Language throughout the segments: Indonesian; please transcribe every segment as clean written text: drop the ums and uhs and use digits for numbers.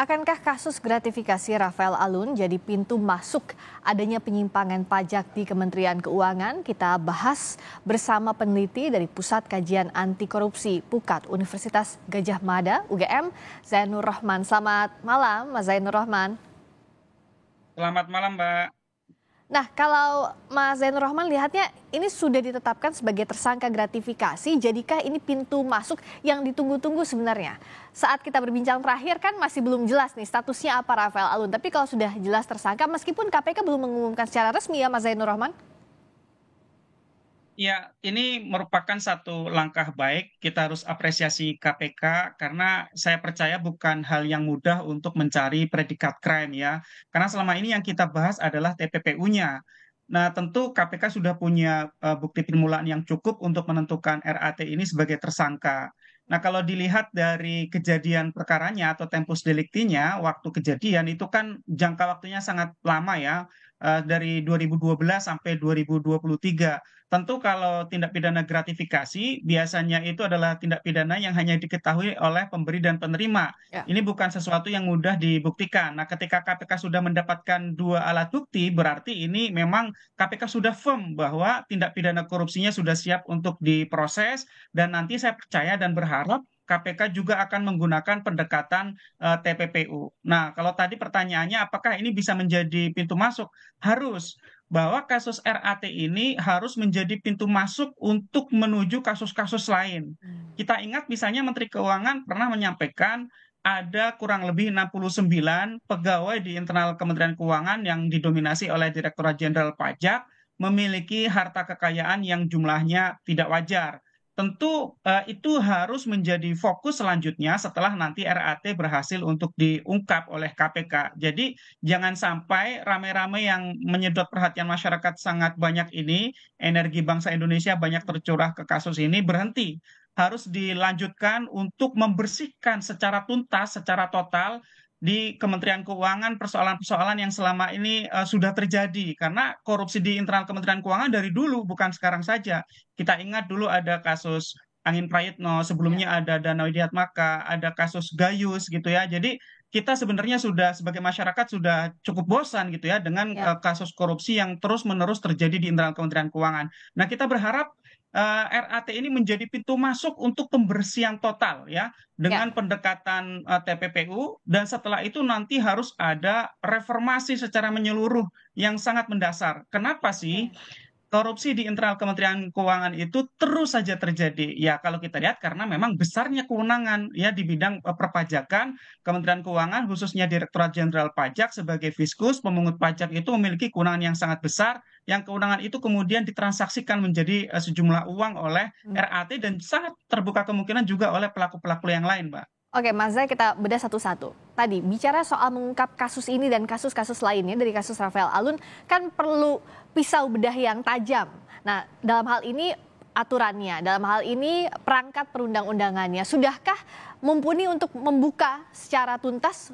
Akankah kasus gratifikasi Rafael Alun jadi pintu masuk adanya penyimpangan pajak di Kementerian Keuangan? Kita bahas bersama peneliti dari Pusat Kajian Anti Korupsi PUKAT Universitas Gadjah Mada UGM, Zainur Rohman. Selamat malam, Mas Zainur Rohman. Selamat malam, Mbak. Nah, kalau Mas Zainur Rohman lihatnya ini sudah ditetapkan sebagai tersangka gratifikasi, jadikah ini pintu masuk yang ditunggu-tunggu sebenarnya? Saat kita berbincang terakhir kan masih belum jelas nih statusnya apa Rafael Alun, tapi kalau sudah jelas tersangka meskipun KPK belum mengumumkan secara resmi ya Mas Zainur Rohman? Ya, ini merupakan satu langkah baik. Kita harus apresiasi KPK karena saya percaya bukan hal yang mudah untuk mencari predikat crime ya. Karena selama ini yang kita bahas adalah TPPU-nya. Nah, tentu KPK sudah punya bukti permulaan yang cukup untuk menentukan RAT ini sebagai tersangka. Nah, kalau dilihat dari kejadian perkaranya atau tempus delictinya, waktu kejadian itu kan jangka waktunya sangat lama ya, dari 2012 sampai 2023. Tentu kalau tindak pidana gratifikasi biasanya itu adalah tindak pidana yang hanya diketahui oleh pemberi dan penerima. Ya. Ini bukan sesuatu yang mudah dibuktikan. Nah, ketika KPK sudah mendapatkan dua alat bukti, berarti ini memang KPK sudah firm bahwa tindak pidana korupsinya sudah siap untuk diproses dan nanti saya percaya dan berharap KPK juga akan menggunakan pendekatan TPPU. Nah, kalau tadi pertanyaannya apakah ini bisa menjadi pintu masuk? Harus, bahwa kasus RAT ini harus menjadi pintu masuk untuk menuju kasus-kasus lain. Kita ingat misalnya Menteri Keuangan pernah menyampaikan ada kurang lebih 69 pegawai di internal Kementerian Keuangan yang didominasi oleh Direktorat Jenderal Pajak memiliki harta kekayaan yang jumlahnya tidak wajar. Tentu itu harus menjadi fokus selanjutnya setelah nanti RAT berhasil untuk diungkap oleh KPK. Jadi jangan sampai rame-rame yang menyedot perhatian masyarakat sangat banyak ini, energi bangsa Indonesia banyak tercurah ke kasus ini, berhenti. Harus dilanjutkan untuk membersihkan secara tuntas, secara total di Kementerian Keuangan persoalan-persoalan yang selama ini sudah terjadi. Karena korupsi di internal Kementerian Keuangan dari dulu, bukan sekarang saja. Kita ingat dulu ada kasus Angin Prayitno, Ya. sebelumnya ada Danau Widiatmaka, ada kasus Gayus gitu ya. Jadi kita sebenarnya sudah sebagai masyarakat sudah cukup bosan gitu ya dengan Ya. kasus korupsi yang terus-menerus terjadi di internal Kementerian Keuangan. Nah, kita berharap RAT ini menjadi pintu masuk untuk pembersihan total ya Ya. dengan pendekatan TPPU dan setelah itu nanti harus ada reformasi secara menyeluruh yang sangat mendasar. Kenapa sih? Oke. Korupsi di internal Kementerian Keuangan itu terus saja terjadi. Ya, kalau kita lihat karena memang besarnya kewenangan ya di bidang perpajakan, Kementerian Keuangan khususnya Direktorat Jenderal Pajak sebagai fiskus pemungut pajak itu memiliki kewenangan yang sangat besar, yang kewenangan itu kemudian ditransaksikan menjadi sejumlah uang oleh RAT dan sangat terbuka kemungkinan juga oleh pelaku-pelaku yang lain, Mbak. Oke, Mas Zai, kita bedah satu-satu. Tadi bicara soal mengungkap kasus ini dan kasus-kasus lainnya dari kasus Rafael Alun kan perlu pisau bedah yang tajam. Nah, dalam hal ini aturannya, dalam hal ini perangkat perundang-undangannya, sudahkah mumpuni untuk membuka secara tuntas,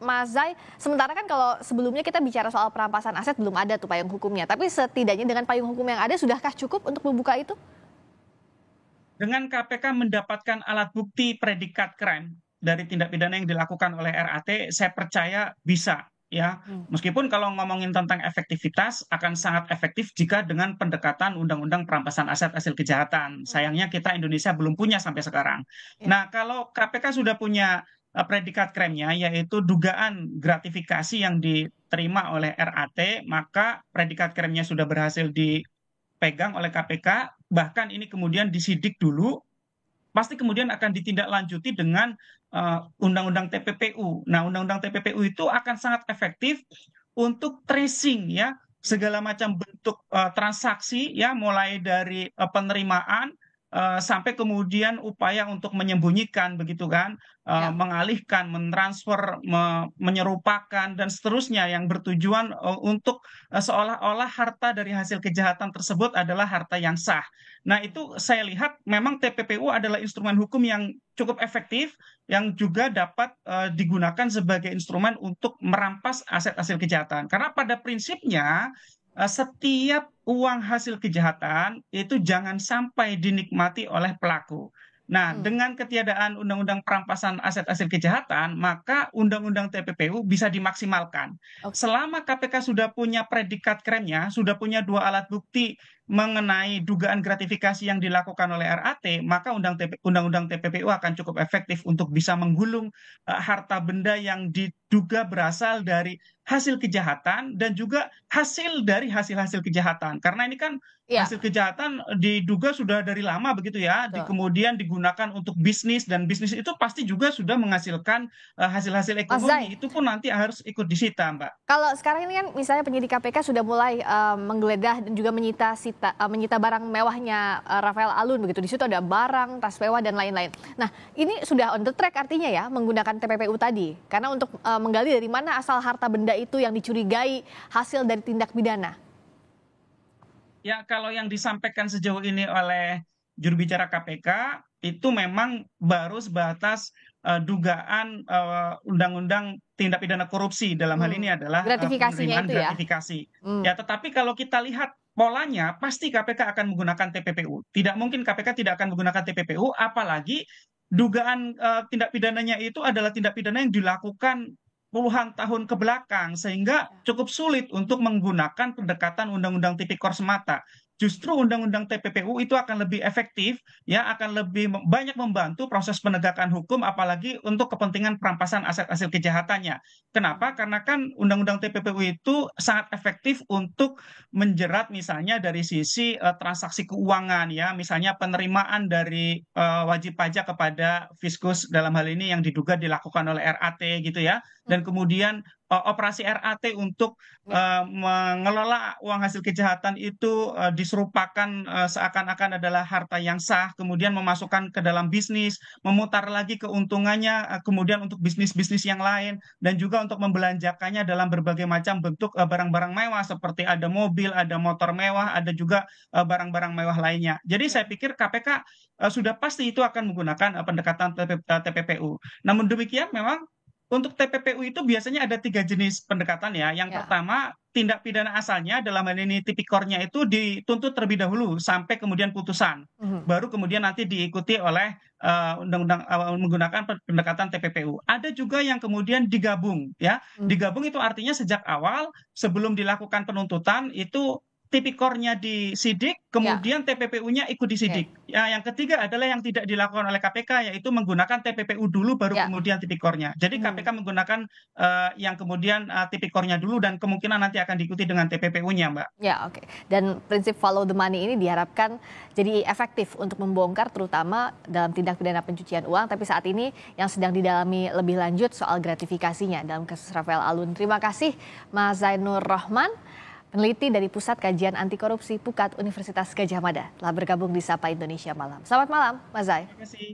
Mas Zai? Sementara kan kalau sebelumnya kita bicara soal perampasan aset belum ada tuh payung hukumnya, tapi setidaknya dengan payung hukum yang ada, sudahkah cukup untuk membuka itu? Dengan KPK mendapatkan alat bukti predikat crime dari tindak pidana yang dilakukan oleh RAT, saya percaya bisa ya. Hmm. Meskipun kalau ngomongin tentang efektivitas akan sangat efektif jika dengan pendekatan undang-undang perampasan aset hasil kejahatan. Sayangnya kita Indonesia belum punya sampai sekarang. Ya. Nah, kalau KPK sudah punya predikat crime-nya yaitu dugaan gratifikasi yang diterima oleh RAT, maka predikat crime-nya sudah berhasil dipegang oleh KPK, bahkan ini kemudian disidik dulu, pasti kemudian akan ditindaklanjuti dengan undang-undang TPPU. Nah, undang-undang TPPU itu akan sangat efektif untuk tracing ya segala macam bentuk transaksi ya mulai dari penerimaan sampai kemudian upaya untuk menyembunyikan begitu kan, Ya. mengalihkan, mentransfer, menyerupakan dan seterusnya yang bertujuan untuk seolah-olah harta dari hasil kejahatan tersebut adalah harta yang sah. Nah, itu saya lihat memang TPPU adalah instrumen hukum yang cukup efektif yang juga dapat digunakan sebagai instrumen untuk merampas aset hasil kejahatan. Karena pada prinsipnya setiap uang hasil kejahatan itu jangan sampai dinikmati oleh pelaku. Nah, Hmm, dengan ketiadaan undang-undang perampasan aset-aset kejahatan, maka undang-undang TPPU bisa dimaksimalkan. oke. Selama KPK sudah punya predikat kremnya, sudah punya dua alat bukti mengenai dugaan gratifikasi yang dilakukan oleh RAT, maka undang-undang TPPU akan cukup efektif untuk bisa menggulung harta benda yang diduga berasal dari hasil kejahatan dan juga hasil dari hasil-hasil kejahatan. Karena ini kan Iya, hasil kejahatan diduga sudah dari lama begitu ya, betul. kemudian digunakan untuk bisnis dan bisnis itu pasti juga sudah menghasilkan hasil-hasil Mas ekonomi. Zai, Itu pun nanti harus ikut disita, Mbak. kalau sekarang ini kan misalnya penyidik KPK sudah mulai menggeledah dan juga menyita barang mewahnya Rafael Alun begitu. Di situ ada barang, tas mewah dan lain-lain. Nah, ini sudah on the track artinya ya menggunakan TPPU tadi. Karena untuk menggali dari mana asal harta benda itu yang dicurigai hasil dari tindak pidana. Ya, kalau yang disampaikan sejauh ini oleh juru bicara KPK itu memang baru sebatas dugaan undang-undang tindak pidana korupsi dalam hal ini Hmm, adalah gratifikasinya penerimaan itu ya. gratifikasi. Hmm, Ya, tetapi kalau kita lihat polanya pasti KPK akan menggunakan TPPU. Tidak mungkin KPK tidak akan menggunakan TPPU, apalagi dugaan tindak pidananya itu adalah tindak pidana yang dilakukan puluhan tahun ke belakang, sehingga cukup sulit untuk menggunakan pendekatan undang-undang tipikor semata. Justru undang-undang TPPU itu akan lebih efektif, ya akan lebih banyak membantu proses penegakan hukum, apalagi untuk kepentingan perampasan aset-aset kejahatannya. Kenapa? Karena kan undang-undang TPPU itu sangat efektif untuk menjerat misalnya dari sisi transaksi keuangan, ya misalnya penerimaan dari wajib pajak kepada fiskus dalam hal ini yang diduga dilakukan oleh RAT gitu ya, dan hmm, kemudian operasi RAT untuk ya. mengelola uang hasil kejahatan itu diserupakan seakan-akan adalah harta yang sah, kemudian memasukkan ke dalam bisnis, memutar lagi keuntungannya, kemudian untuk bisnis-bisnis yang lain, dan juga untuk membelanjakannya dalam berbagai macam bentuk barang-barang mewah seperti ada mobil, ada motor mewah, ada juga barang-barang mewah lainnya. Jadi Ya. saya pikir KPK sudah pasti itu akan menggunakan pendekatan TPPU. Namun demikian memang untuk TPPU itu biasanya ada tiga jenis pendekatan ya. Yang Ya. pertama, tindak pidana asalnya dalam hal ini tipikornya itu dituntut terlebih dahulu sampai kemudian putusan. Mhm. Baru kemudian nanti diikuti oleh undang-undang menggunakan pendekatan TPPU. Ada juga yang kemudian digabung ya. Hmm. Digabung itu artinya sejak awal sebelum dilakukan penuntutan itu tipikornya disidik, Ya. kemudian TPPU-nya ikut Oke. disidik. Ya, yang ketiga adalah yang tidak dilakukan oleh KPK, yaitu menggunakan TPPU dulu, baru Ya. kemudian tipikornya. Jadi Mhm. KPK menggunakan yang kemudian tipikornya dulu dan kemungkinan nanti akan diikuti dengan TPPU-nya, Mbak. Ya, oke. Dan prinsip follow the money ini diharapkan jadi efektif untuk membongkar terutama dalam tindak pidana pencucian uang. Tapi saat ini yang sedang didalami lebih lanjut soal gratifikasinya dalam kasus Rafael Alun. Terima kasih Mas Zainur Rohman, peneliti dari Pusat Kajian Anti Korupsi PUKAD Universitas Gadjah Mada, telah bergabung di Sapa Indonesia Malam. Selamat malam, Mas Zai. Terima kasih.